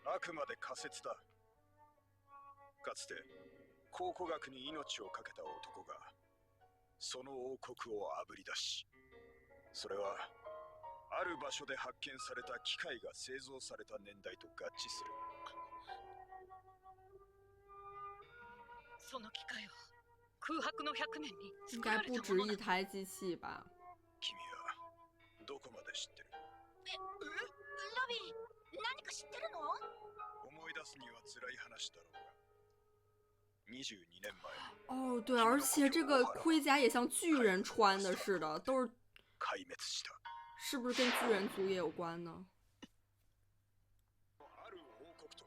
あくまで仮説だ。かつて考古学に命を懸けた男がその王国をあぶり出し、それはある場所で発見された機械が製造された年代と合致する。その機械を空白の100年に应作ら该不止れたものなの。一台机器吧？君はどこまで知ってる？ロビー、何か知ってるの？思い出すには辛い話だろうが、22年前哦，对，而且这个盔甲也像巨人穿的似的，都是，壊滅した。是不是跟巨人族也有关呢？ある王国と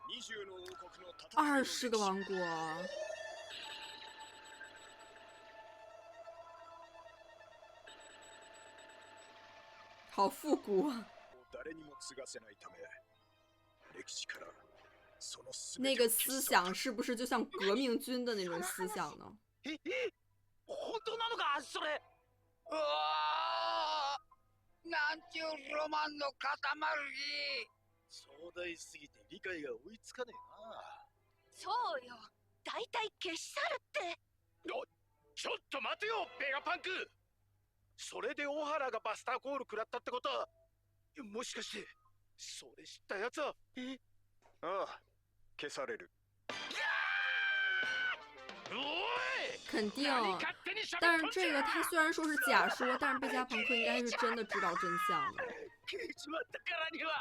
20の王国の戦いの歴史。20个王国，好复古啊！誰にも継がせないため、歴史からその全那てを消し个思去った。想是不是就像革命軍的那种思想呢？本当なのかそれ。うわー、なんちゅうロマンの塊。壮大すぎて理解が追いつかねえな。そうよ。だいたい消し去るって。ちょっと待てよベガパンク。それで小原がバスターコール食らったってことは、もしかしてそれ知ったやつは。ああ、消される。おい、肯定。何勝手にしゃべ但是っとんじゃ。这个他虽然说是假说，但是贝加朋克应该是真的知道真相的。消えちまったからには。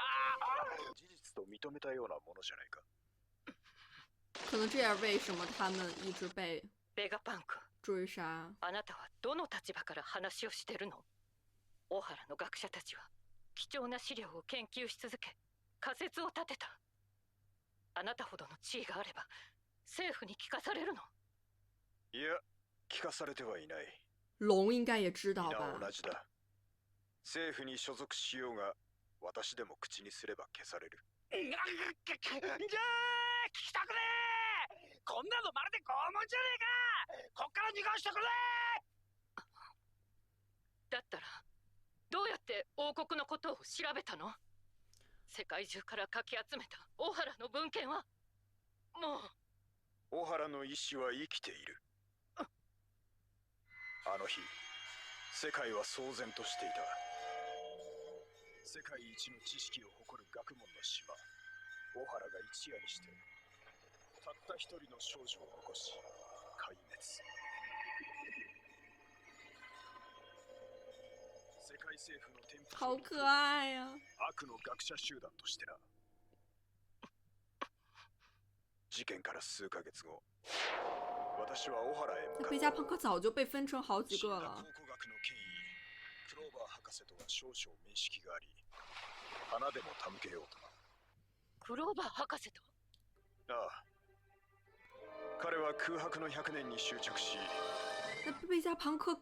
事実と認めたようなものじゃないか。可能这也是为什么他们一直被ベガパンク、追杀。あなたはどの立場から話をしてるの？オハラの学者たちは貴重な資料を研究し続け、仮説を立てた。あなたほどの地位があれば政府に聞かされるの？いや、聞かされてはいない。龙应该也知道皆吧？同じだ。政府に所属しようが、私でも口にすれば消される。じゃあ聞きたくねえ。こんなのまるで拷問じゃねえか。こっから逃がしてくれ。だったらどうやって王国のことを調べたの？世界中からかき集めたオハラの文献はもう。小原の意志は生きている。あの日、世界は騒然としていた。世界一の知識を誇る学問の島、小原が一夜にしてたった一人の少女を残し壊滅。世界政府の天賦好可爱呀、悪の学者集団としてな。事件から数ヶ月後、私は小原へ向かった。贝加朋克早就被分成好几死んだ个了考。古学の権威クローバー博士とは少々面識があり、花でも手向けようとな。クローバー博士と？ああ、彼は空白の100年に執着し、那贝加朋克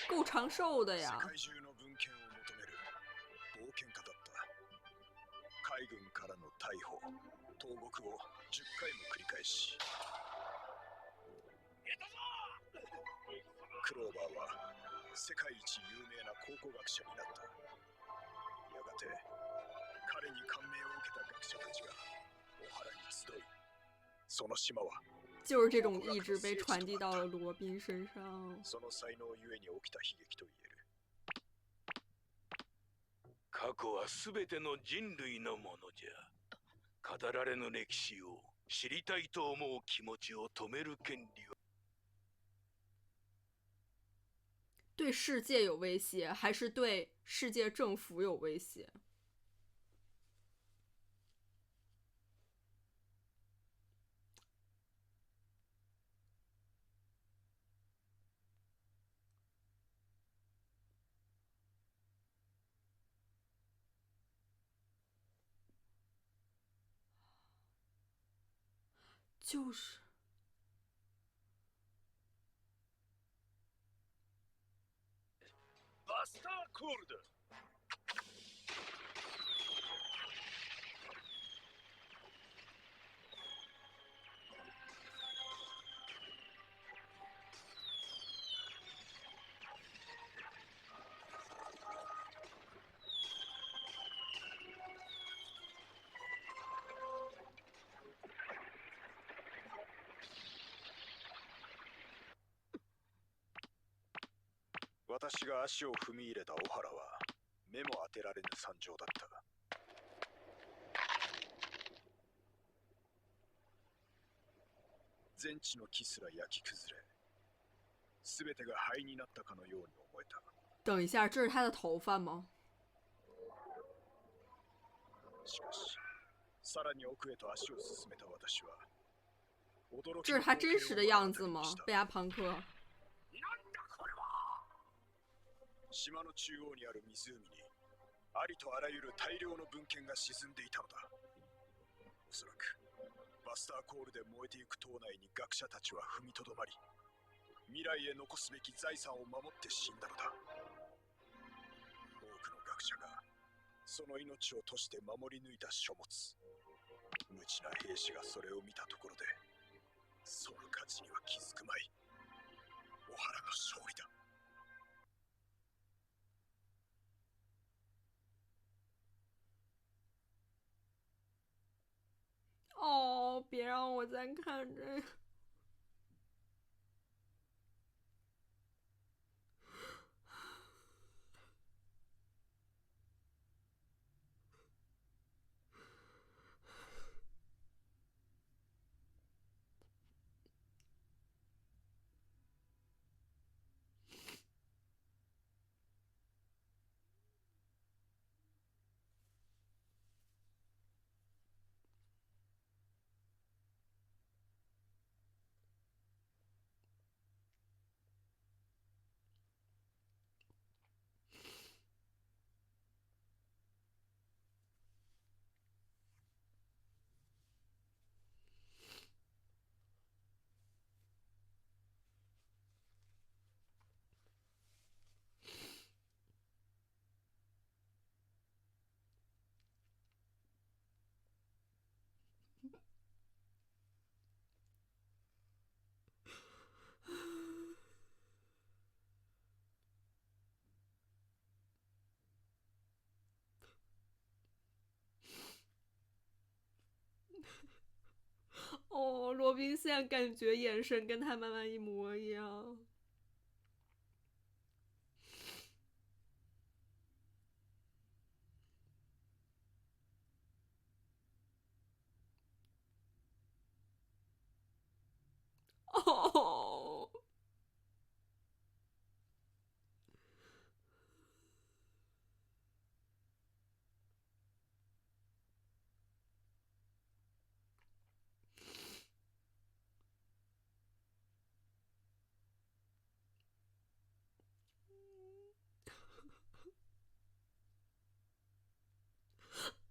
够长寿的世呀。界中の文献を求める冒険家だった。海軍からの逮捕、投獄を10回も繰り返し、クローバーは世界一有名な考古学者になった。やがて彼に感銘を受けた学者たちが小原に集い、その島は就是这种意志被传递到了罗宾身上。その才能ゆえに起きた悲劇と言える。過去は全ての人類のものじゃ。語られぬ歴史を知りたいと思う気持ちを止める権利は。对世界有威胁，还是对世界政府有威胁？就是。バスターコールだ。私が足を踏み入れた小原は目も当てられぬ惨状だった。全地の木すら焼き崩れ、全てが灰になったかのように思えた。等一下，这是他的头发吗？しかし、さらに奥へと足を進めた私は、驚き这是他真实的样子吗？贝亚朋克。島の中央にある湖にありとあらゆる大量の文献が沈んでいたのだ。おそらくバスターコールで燃えていく島内に学者たちは踏みとどまり、未来へ残すべき財産を守って死んだのだ。多くの学者がその命を賭して守り抜いた書物。無知な兵士がそれを見たところで、その価値には気づくまい。小原の勝利だ。哦，别让我再看这个。哦，罗宾现在感觉眼神跟他妈妈一模一样。哦，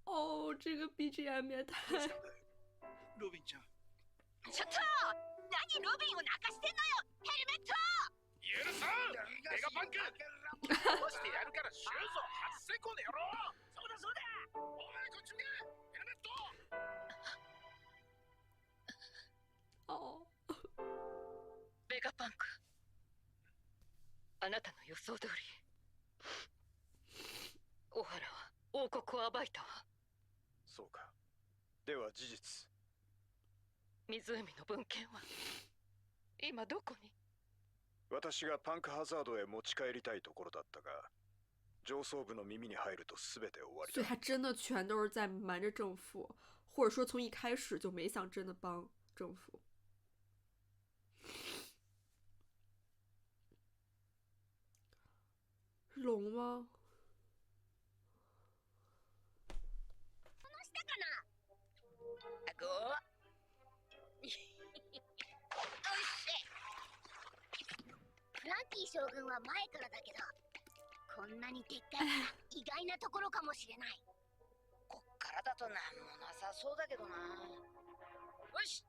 哦，这个 BGM 也太……ロビンちゃん。ちょっと何ロビンを泣かしてんのよ、ヘルメット。許さんメガパンク壊してやるからシューズを外せこの野郎。そうだそうだ、お前こっち向けヘルメット。哦，ベガパンク、あなたの予想通り小原は王国を暴いたわ。そうか。では事実。湖の文献は今どこに？私がパンクハザードへ持ち帰りたいところだったが、上層部の耳に入ると全て終わりだ。所以他真的全都是在瞒着政府，或者说从一开始就没想真的帮政府。龙吗？この下かな。あごおっしフランキー将軍は前からだけど、こんなにでっかいから意外なところかもしれない。こっからだとなんもなさそうだけどな。よし、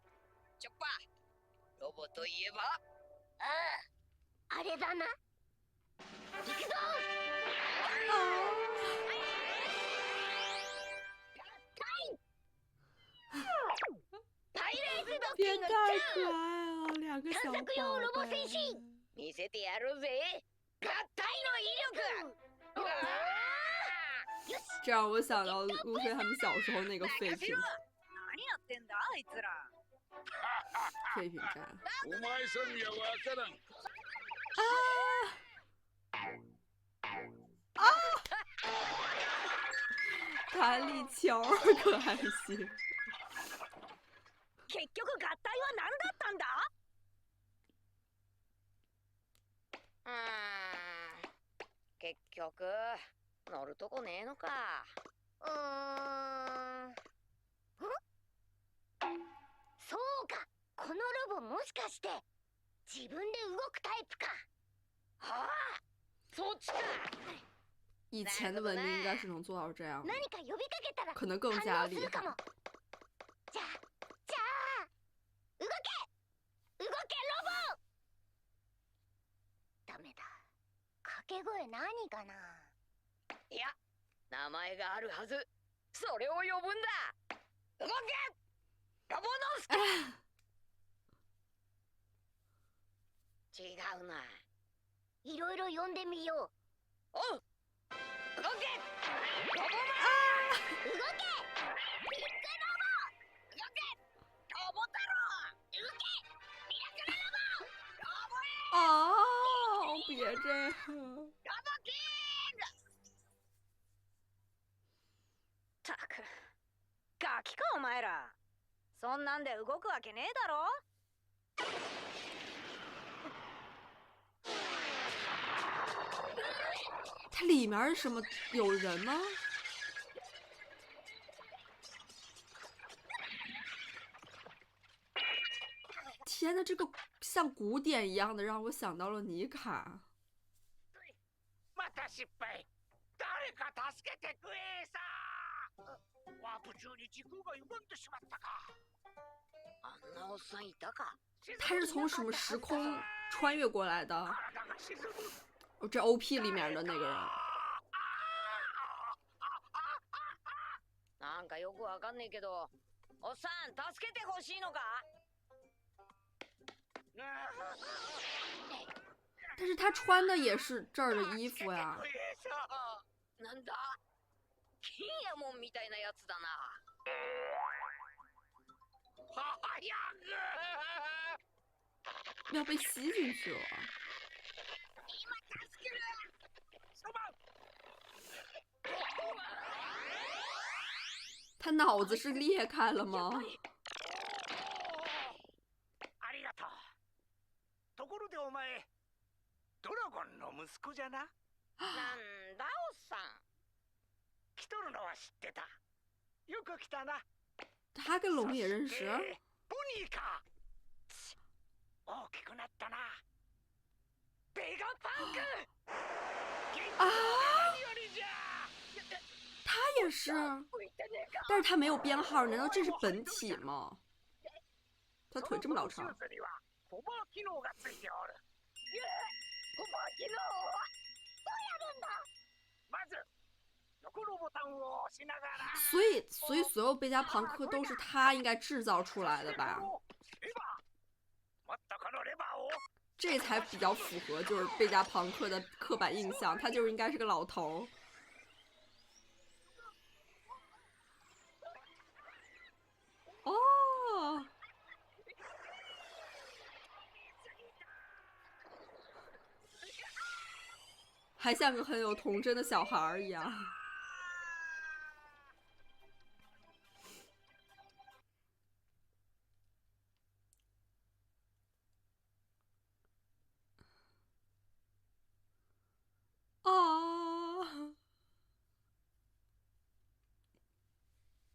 チョッパー、ロボといえば、ああ、あれだな。行くぞ。パイレーツドッキンの别太可爱了，两个小宝贝。見せてやろうぜ、合体の威力。这让我想到路飞他们小时候那个废品何やってんだあいつら。废品站。お前さんにはわからん。弹力球可还行。結局合体は何だったんだ？結局乗るとこねえのか。そうか、このロボもしかして自分で動くタイプか。はあ、そっちか。以前的文明应该是能做到这样的，何か呼びかけたら可能更加厉害。反応するかも。じゃあ動けロボ。ダメだ、掛け声何かな。いや、名前があるはず。それを呼ぶんだ。動けロボノスケ。違うな。いろいろ呼んでみよう。おう、動けロボマン。動けビッグロボ。動けロボ太郎。動けミラクルロボ。ロボ哦，别这样。ロボキング。たく、ガキかお前ら。そんなんで動くわけねえだろ。它里面是什么？有人吗？天呐，这个像鼓点一样的，让我想到了尼卡。また失敗。誰か助けてくれさ。ワープ中に時空が歪んでしまったか。あんなおっさんいたか。他是从什么时空穿越过来的？哦，这 OP 里面的那个人。なんかよくわかんねえけど、おっさん助けてほしいのか。但是他穿的也是这儿的衣服呀。なんだ？金也門みたいなやつだな。要被吸进去了。他脑子是裂开了吗？ありがとう。ところでお前、ドラゴンの息子じゃな。なんだおっさん。来とるのは知ってた。よく来たな。他跟龙也认识？ボニーか。大きくなったな。ベガパンク。啊！他也是，但是他没有编号，难道这是本体吗？他腿这么老长。ホバー機能がついておる。ホバー機能はどうやるんだ。まず横のボタンを押しながら。所以所有贝加庞克都是他应该制造出来的吧？这才比较符合就是贝加庞克的刻板印象，他就是应该是个老头。哦，还像个很有童真的小孩一样。啊！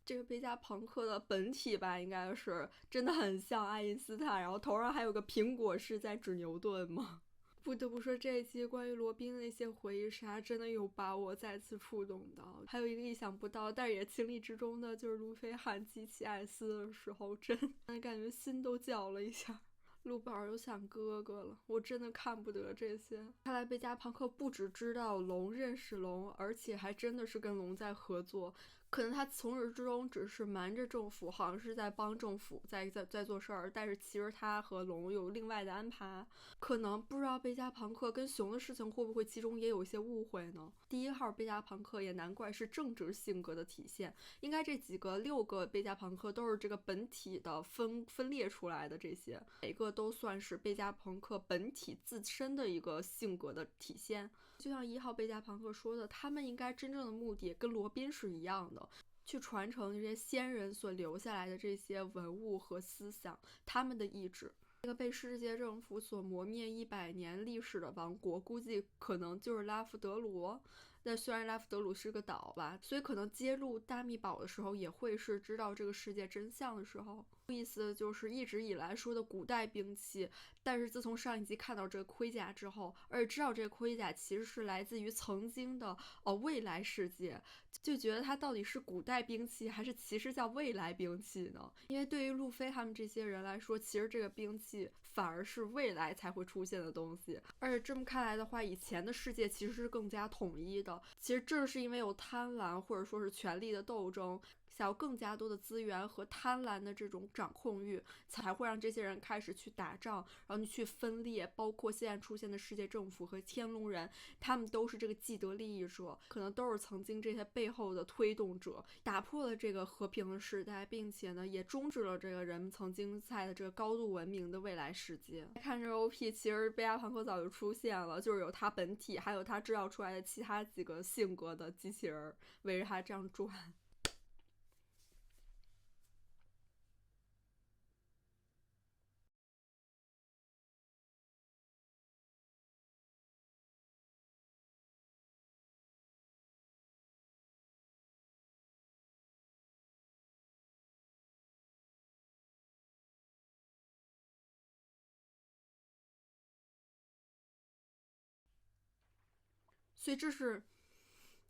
这个贝加庞克的本体吧，应该是真的很像爱因斯坦，然后头上还有个苹果，是在指牛顿吗？不得不说，这一集关于罗宾的那些回忆杀真的有把我再次触动到。还有一个意想不到，但是也情理之中的，就是路飞喊记起艾斯的时候，真的感觉心都绞了一下。陆宝又想哥哥了，我真的看不得这些。看来贝加庞克不只知道龙认识龙，而且还真的是跟龙在合作。可能他从始至终只是瞒着政府，好像是在帮政府在做事儿，但是其实他和龙有另外的安排。可能不知道贝加庞克跟熊的事情会不会其中也有一些误会呢？第一号贝加庞克也难怪是正直性格的体现，应该这6个贝加庞克都是这个本体的分裂出来的，这些每个都算是贝加庞克本体自身的一个性格的体现。就像1号贝加庞克说的，他们应该真正的目的跟罗宾是一样的，的，去传承这些先人所留下来的这些文物和思想，他们的意志。这个被世界政府所磨灭100年历史的王国，估计可能就是拉夫德罗。但虽然拉夫德鲁是个岛吧，所以可能揭露大秘宝的时候，也会是知道这个世界真相的时候。有意思的就是一直以来说的古代兵器，但是自从上一集看到这个盔甲之后，而且知道这个盔甲其实是来自于曾经的未来世界，就觉得它到底是古代兵器还是其实叫未来兵器呢？因为对于路飞他们这些人来说，其实这个兵器反而是未来才会出现的东西。而且这么看来的话，以前的世界其实是更加统一的。其实正是因为有贪婪或者说是权力的斗争，想要更加多的资源和贪婪的这种掌控欲，才会让这些人开始去打仗，然后去分裂。包括现在出现的世界政府和天龙人，他们都是这个既得利益者，可能都是曾经这些背后的推动者，打破了这个和平的时代，并且呢，也终止了这个人们曾经在的这个高度文明的未来世界。看这个 OP， 其实贝亚庞克早就出现了，就是有他本体，还有他制造出来的其他几个性格的机器人围着他这样转。所以这是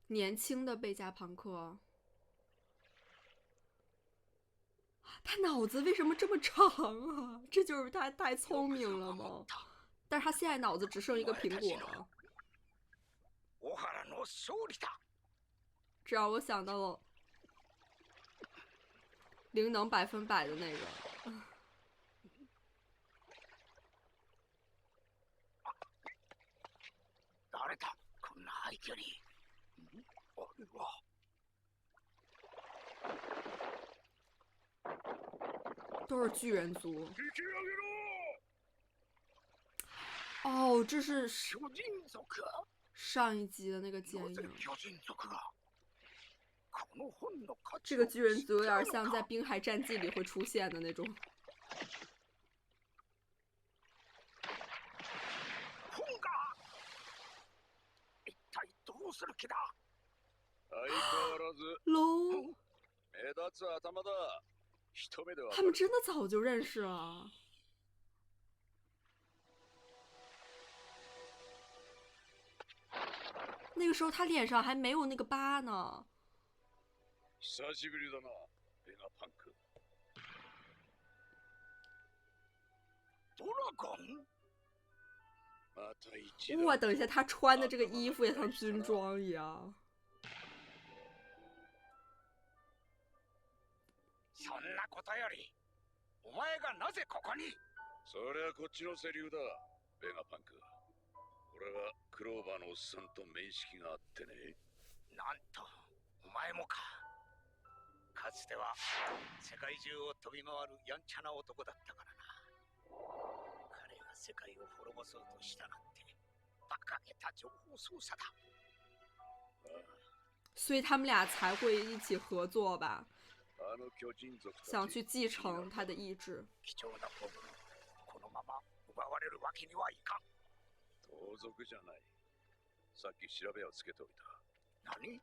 年轻的贝加庞克，他脑子为什么这么长啊？这就是他太聪明了吗？但是他现在脑子只剩一个苹果了。这让我想到了灵能100%的那个。誰だこんな廃墟に。あれは都是巨人族。哦，这是上一集的那个剪影。这个巨人族有点像在《滨海战记》里会出现的那种。龙，他们真的早就认识了。那个时候他脸上还没有那个疤呢。久しぶりだな、ベガパンク。ドラゴン？哇，等一下，他穿的这个衣服也像军装一样。そんなことより、お前がなぜここに？そりゃこっちのセリフだ、ベガパンク。俺はクローバーのおっさんと面識があってね。なんと、お前もか。かつては世界中を飛び回るやんちゃな男だったからな。彼が世界を滅ぼそうとしたなんて馬鹿げた情報操作だ。所以他们俩才会一起合作吧，想去继承他的意志。貴重なボブル、このまま奪われるわけにはいかん。盗賊じゃない。さっき調べをつけておいた。何？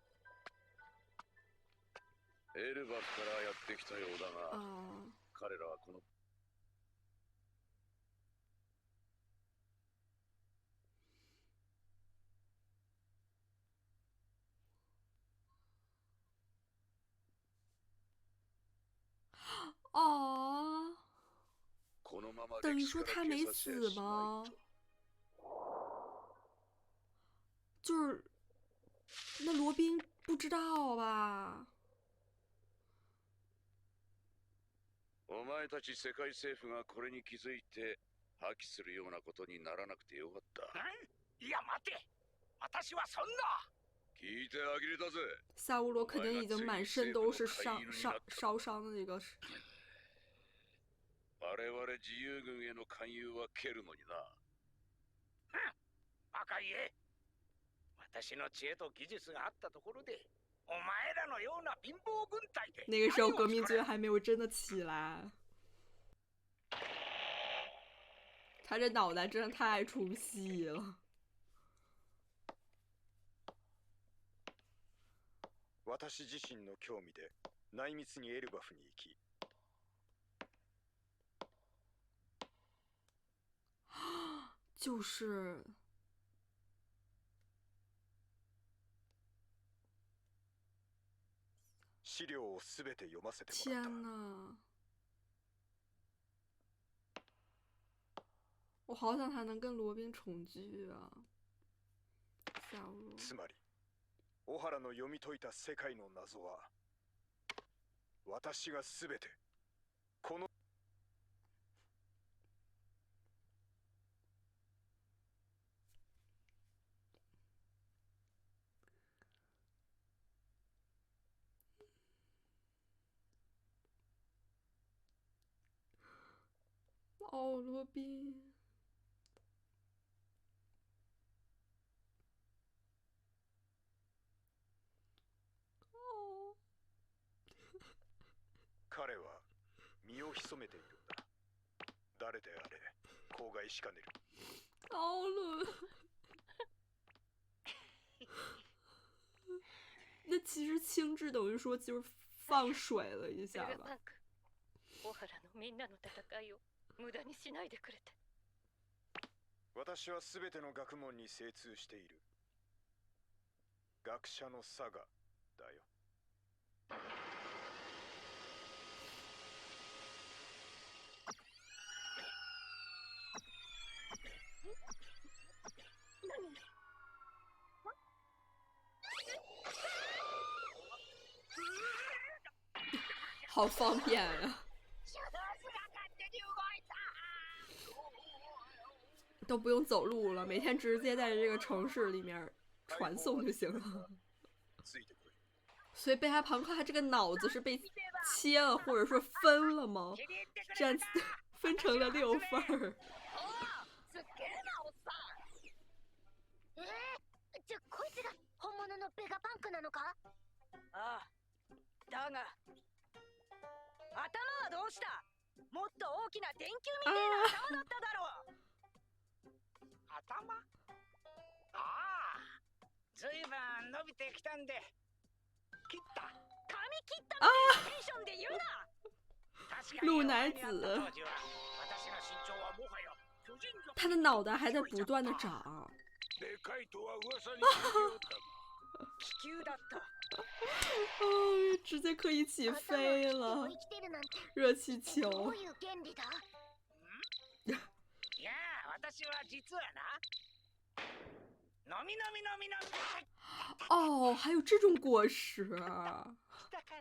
エルバフからやってきたようだが、彼らはこの哦，等于说他没死吗？就是那罗宾不知道吧？お前たち世界政府がこれに気づいて破棄するようなことにならなくてよかった。いや待て、私はそんな。聞いてあげれたぜ。夏乌罗肯定已经满身都是烧伤的那个。我々自由軍への勧誘は蹴るのにな。バカ言え。私の知恵と技術があったところで、お前らのような貧乏軍隊で那个时候革命军还没有真的起来。他这脑袋真的太出戏了。私自身の興味で内密にエルバフに行き、就是資料をすべて読ませてもらっ天た。呐，我好想他能跟罗宾重聚啊！小罗，つまり、小原の読み解いた世界の謎は、私がすべてこの哦，罗宾。哦，彼は身を潜めているんだ。誰であれ口外しかねる。高伦。那其实轻质等于说就是放水了一ベ下吧。ガパンク、小原のみんなの戦いを無駄にしないでくれて。私はすべての学問に精通している。学者のサガだよ。好方便呀、都不用走路了，每天直接在这个城市里面传送就行了。ついてこい。所以贝哈庞克他这个脑子是被切了，或者说分了吗？这样分成了6份儿。すっげえなおっさん。じゃあこいつが本物のベガパンクなのか？ああ、だが頭はどうした？もっと大きな電球みたいな頭だっただろう。頭？ああ、ずいぶん伸びてきたんで切った。髪切ったってテンションで言うな。確かに鹿乃お前に会った子当時は私の身長はもはや巨人族。他的脑袋还在不断的长。でかいとは噂に聞いておったが。気球だった。哦，直接可以起飞了生！きてるなんて热气球どういう原理だ？いやあ、私は実はな、飲み飲み飲み飲み。哦，还有这种果实，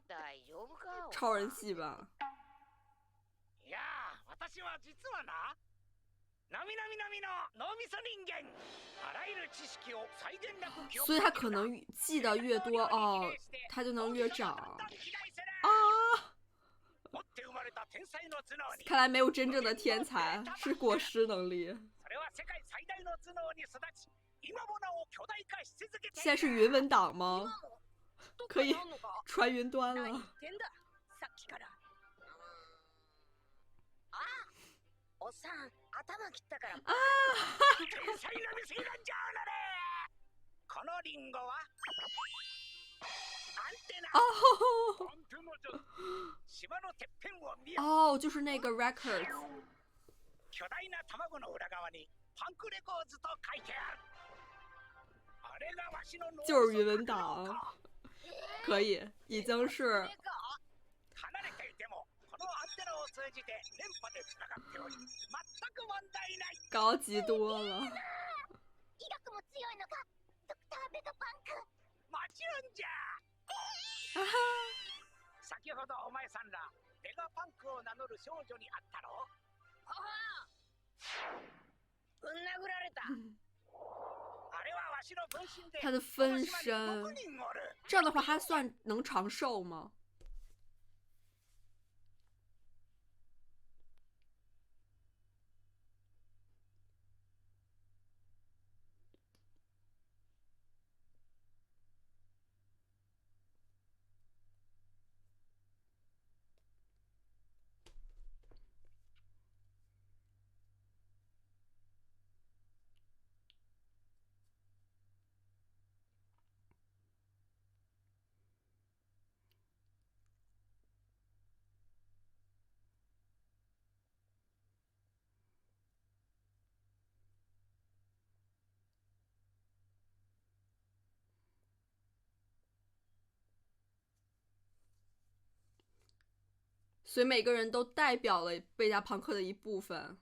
大丈夫か？超人系吧？いやあ、私は実はな、飲み飲み飲みの脳みそ人間。あらゆる知識を際限なく記憶所以他可能记得越多哦，他就能越长啊！持って生まれた天才の頭脳に。看来没有真正的天才，是果实能力。それは世界最大の頭脳に育ち、今もなお巨大化し続けている。现在是云文档吗？可以传云端何言了。ってんださっきから。おっさん頭切ったから。天才の見過ぎなんじゃあなれ。このリンゴはアンテナ。哦アンテナじゃ。島のてっぺんを見よ。哦，就是那个 records。巨大な卵の裏側にパンクレコーズと書いてある。あれがわしの脳みそ就是云文档，可以，已经是離れていてもこのアンテナを通じて電波でつながっており、全く問題ない。高级多了。医学も強いのか？ドクターベガパンク。もちろんじゃ。先ほどお前さんらベガパンクを名乗る少女に会ったろ。ぶん殴られた。あれはわしの分身で。他的分身，6人おる。这样的话，他算能长寿吗？所以每个人都代表了贝加朋克的一部分。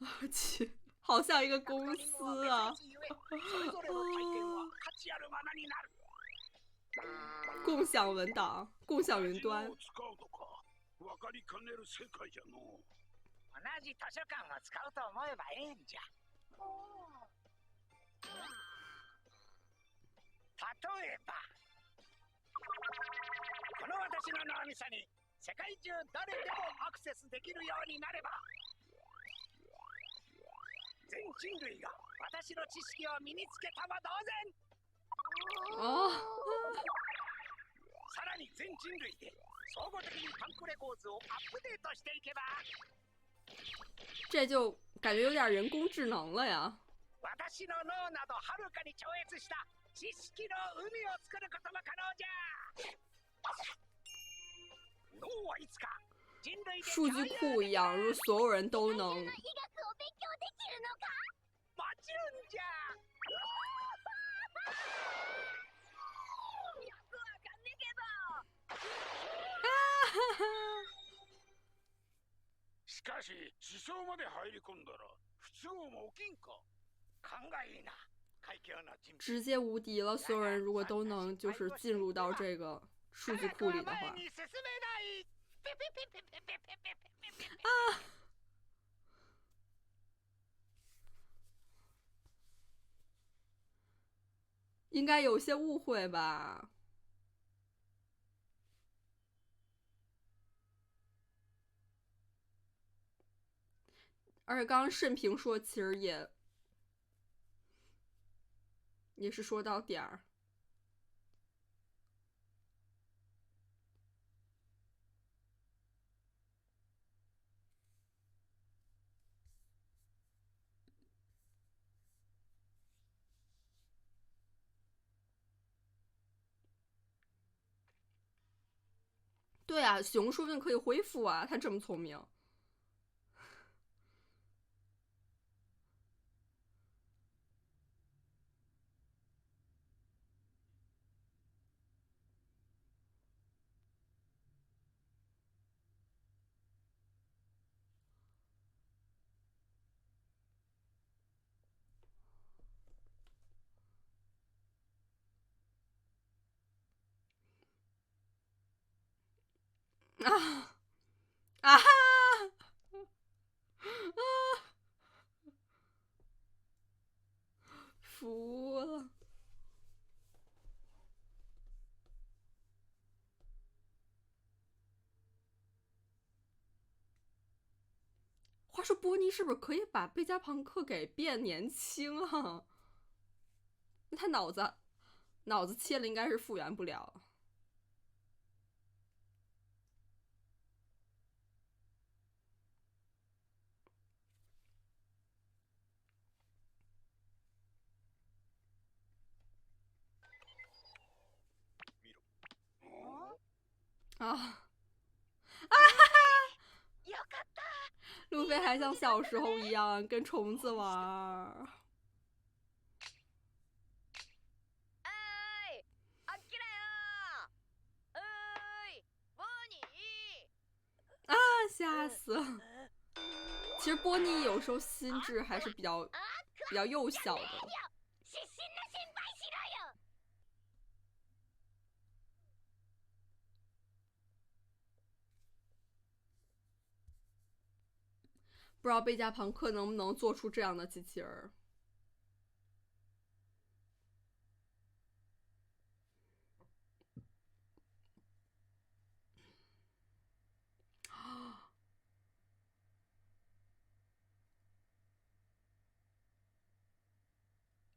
而且好像一个公司啊！共享文档，共享云端。同じ図書館を使うと思えばええんじゃ。例えばこの私の脳みそに世界中誰でもアクセスできるようになれば、全人類が私の知識を身につけたも同然。さらに全人類で総合的にパンクレコーズをアップデートしていけば。这就感觉有点人工智能了呀。私の脳などはるかに超越した知識の海を作ることも可能じゃ。脳はいつか人類で数据库一样，如所有人都能。もちろんじゃ。よくわかんねえけど。しかし思想まで入り込んだら不都合も起きんか。考えいいな。直接无敌了！所有人如果都能就是进入到这个数据库里的话，应该有些误会吧？而且刚刚慎平说，其实也是说到点儿。对啊，熊说不定可以恢复啊，他这么聪明。啊哈！服了。话说波尼是不是可以把贝加朋克给变年轻啊？他脑子切了，应该是复原不了。啊！路飞还像小时候一样跟虫子玩。啊！吓死了！其实波尼有时候心智还是比较幼小的。不知道贝加朋克能不能做出这样的机器人。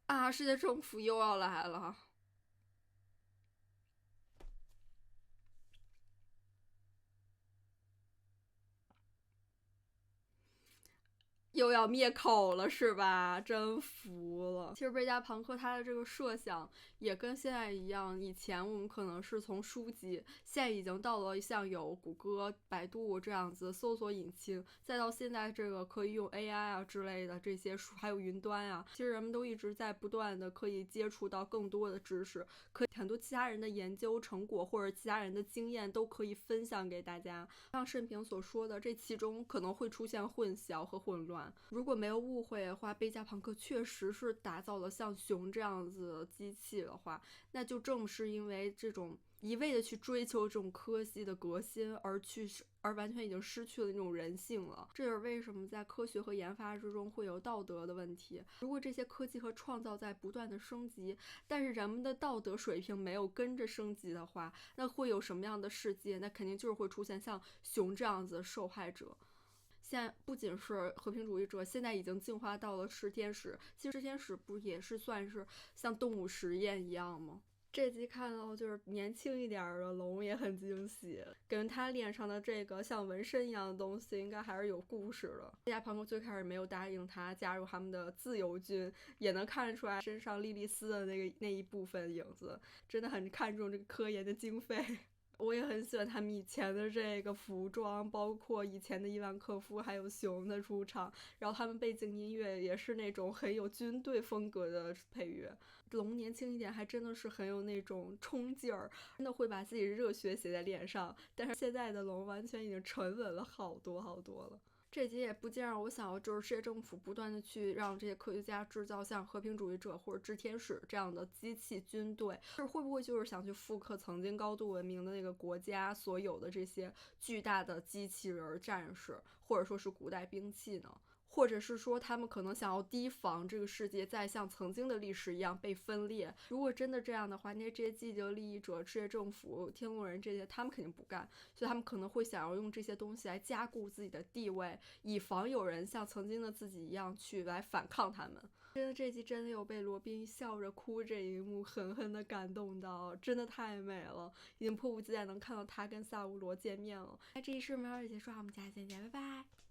啊！世界政府又要来了。又要灭口了是吧？真服了。其实贝加庞克他的这个设想也跟现在一样，以前我们可能是从书籍，现在已经到了像有谷歌、百度这样子搜索引擎，再到现在这个可以用 AI 啊之类的这些书，还有云端啊，其实人们都一直在不断的可以接触到更多的知识，可以很多其他人的研究成果或者其他人的经验都可以分享给大家。像慎平所说的，这其中可能会出现混淆和混乱。如果没有误会的话，贝加庞克确实是打造了像熊这样子的机器的话，那就正是因为这种一味的去追求这种科技的革新，而完全已经失去了那种人性了。这也是为什么在科学和研发之中会有道德的问题。如果这些科技和创造在不断的升级，但是人们的道德水平没有跟着升级的话，那会有什么样的世界？那肯定就是会出现像熊这样子的受害者。现在不仅是和平主义者，现在已经进化到了炽天使。其实炽天使不也是算是像动物实验一样吗？这集看到就是年轻一点的龙也很惊喜，跟他脸上的这个像纹身一样的东西应该还是有故事的。贝加庞克最开始没有答应他加入他们的自由军，也能看出来身上莉莉丝的那一部分影子，真的很看重这个科研的经费。我也很喜欢他们以前的这个服装，包括以前的伊万科夫还有熊的出场，然后他们背景音乐也是那种很有军队风格的配乐。龙年轻一点还真的是很有那种冲劲儿，真的会把自己热血写在脸上，但是现在的龙完全已经沉稳了好多好多了。这集也不禁让我想到，就是世界政府不断的去让这些科学家制造像和平主义者或者炽天使这样的机器军队，就是会不会就是想去复刻曾经高度文明的那个国家所有的这些巨大的机器人战士，或者说是古代兵器呢？或者是说他们可能想要提防这个世界再像曾经的历史一样被分裂。如果真的这样的话，那这些积极的利益者、世界政府、天龙人这些，他们肯定不干，所以他们可能会想要用这些东西来加固自己的地位，以防有人像曾经的自己一样去来反抗他们。真的这集真的有被罗宾笑着哭这一幕狠狠的感动到，真的太美了，已经迫不及待能看到他跟萨乌罗见面了。那这一视频到这结束，我们下期再见，拜拜。